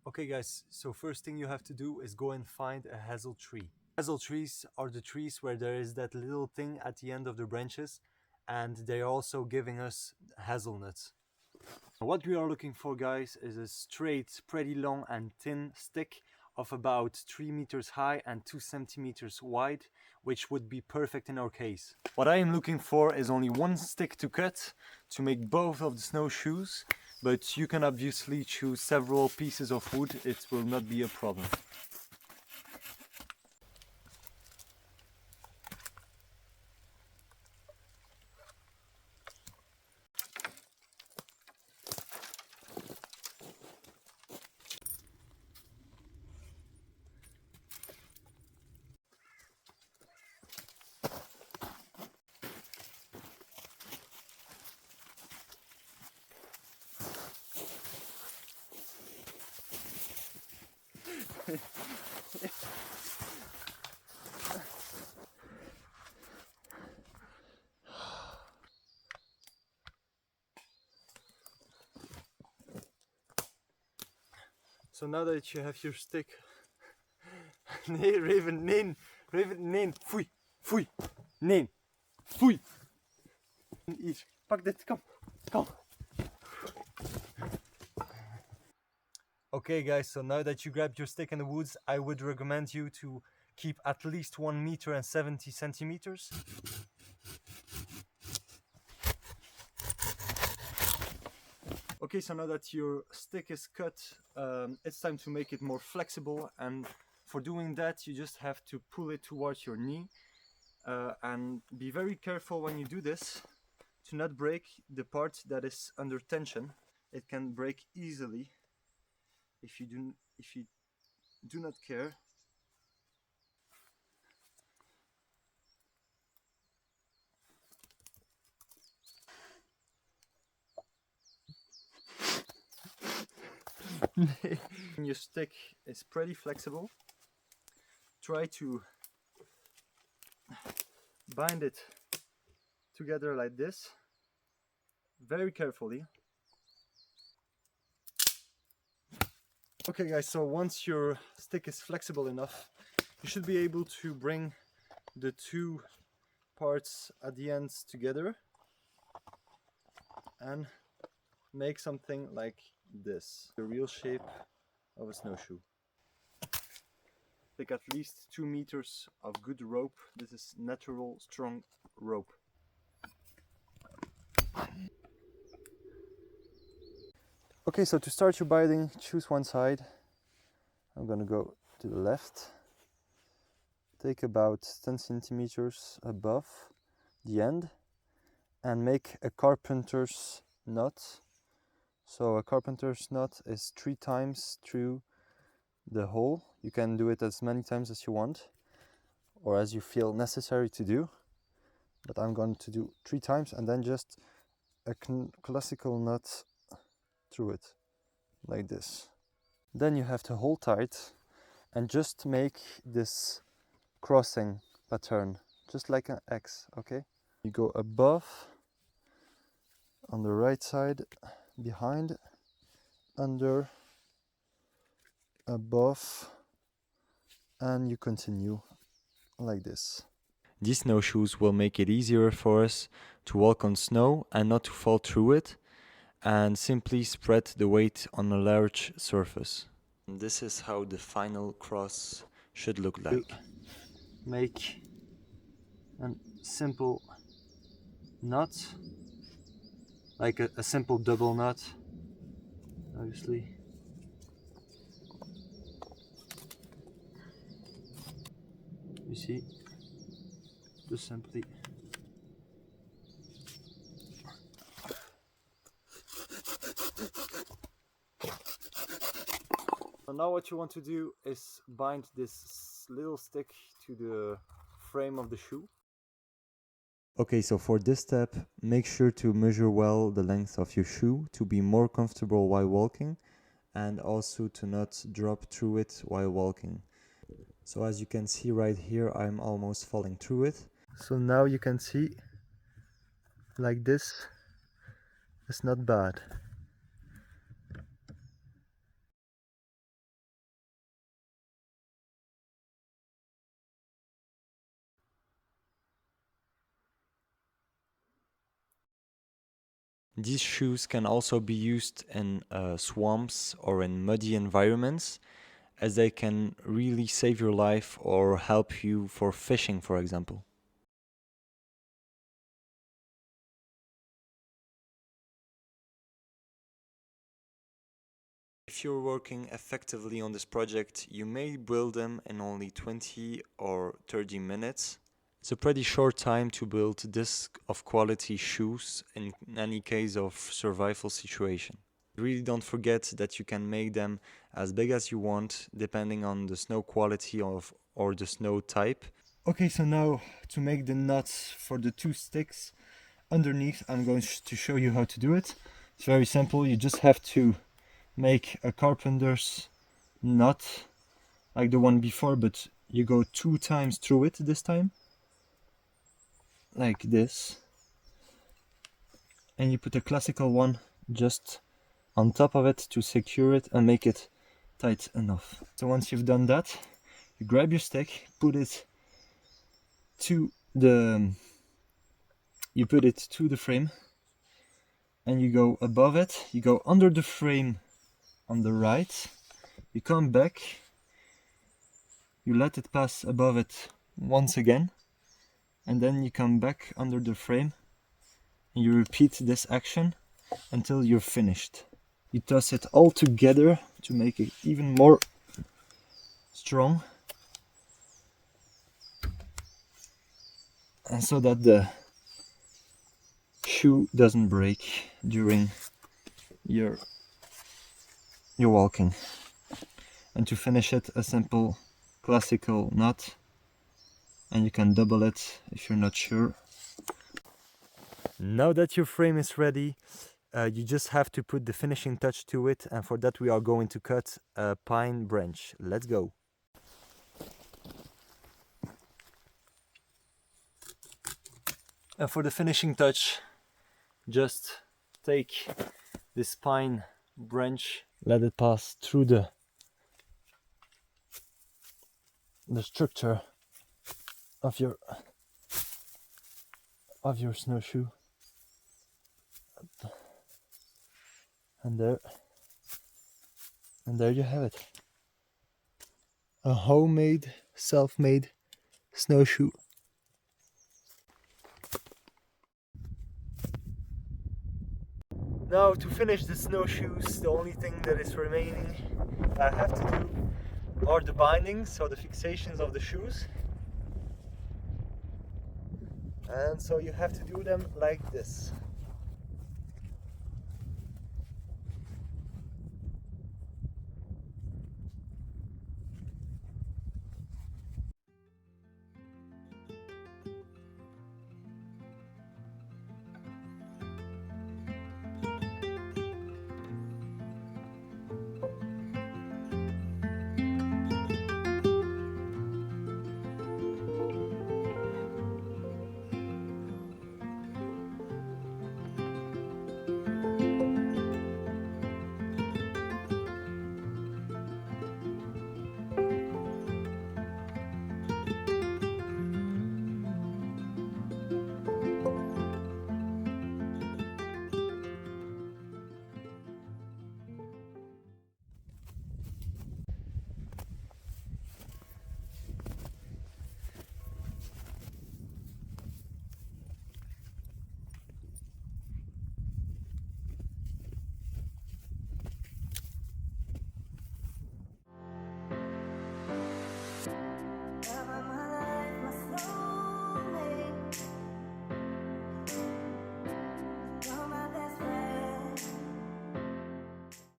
Okay guys, so first thing you have to do is go and find a hazel tree. Hazel trees are the trees where there is that little thing at the end of the branches, and they're also giving us hazelnuts. What we are looking for, guys, is a straight, pretty long and thin stick of about 3 meters high and 2 centimeters wide, which would be perfect in our case. What I am looking for is only one stick to cut to make both of the snowshoes, but you can obviously choose several pieces of wood, it will not be a problem. So now that you have your stick... Nee, Raven, nee! Raven, nee! Foei! Foei! Nee! Foei! Hier, pak dit, kom! Kom! Okay guys, so now that you grabbed your stick in the woods, I would recommend you to keep at least 1 meter and 70 centimeters. Okay, so now that your stick is cut, it's time to make it more flexible, and for doing that you just have to pull it towards your knee, and be very careful when you do this to not break the part that is under tension. It can break easily if you do not care. Your stick is pretty flexible. Try to bind it together like this, very carefully. Okay guys, so once your stick is flexible enough, you should be able to bring the two parts at the ends together and make something like this, the real shape of a snowshoe. Take at least 2 meters of good rope. This is natural, strong rope. Okay, so to start your binding, choose one side. I'm gonna go to the left. Take about 10 centimeters above the end and make a carpenter's knot. So a carpenter's knot is 3 times through the hole. You can do it as many times as you want or as you feel necessary to do, but I'm going to do 3 times and then just a classical knot through it like this. Then you have to hold tight and just make this crossing pattern, just like an X, okay? You go above, on the right side, behind, under, above, and you continue like this. These snowshoes will make it easier for us to walk on snow and not to fall through it, and simply spread the weight on a large surface. And this is how the final cross should look like. Make a simple knot, like a simple double knot, obviously. You see, just simply so now what you want to do is bind this little stick to the frame of the shoe. Okay, so for this step, make sure to measure well the length of your shoe to be more comfortable while walking, and also to not drop through it while walking. So as you can see right here, I'm almost falling through it. So now you can see, like this, it's not bad. These shoes can also be used in swamps or in muddy environments, as they can really save your life or help you for fishing, for example. If you're working effectively on this project, you may build them in only 20 or 30 minutes. It's a pretty short time to build this of quality shoes in any case of survival situation. Really don't forget that you can make them as big as you want depending on the snow quality of or the snow type. Okay, so now to make the nuts for the 2 sticks underneath, I'm going to show you how to do it. It's very simple. You just have to make a carpenter's nut like the one before, but you go 2 times through it this time, like this, and you put a classical one just on top of it to secure it and make it tight enough. So once you've done that, you grab your stick, put it to the frame, and you go above it, you go under the frame on the right, you come back, you let it pass above it once again, and then you come back under the frame and you repeat this action until you're finished. You toss it all together to make it even more strong, and so that the shoe doesn't break during your walking. And to finish it, a simple classical knot, and you can double it if you're not sure. Now that your frame is ready, you just have to put the finishing touch to it, and for that we are going to cut a pine branch. Let's go. And for the finishing touch, just take this pine branch, let it pass through the structure of your snowshoe, and there you have it, a homemade, self-made snowshoe. Now to finish the snowshoes, the only thing that is remaining I have to do are the bindings, so the fixations of the shoes. And so you have to do them like this.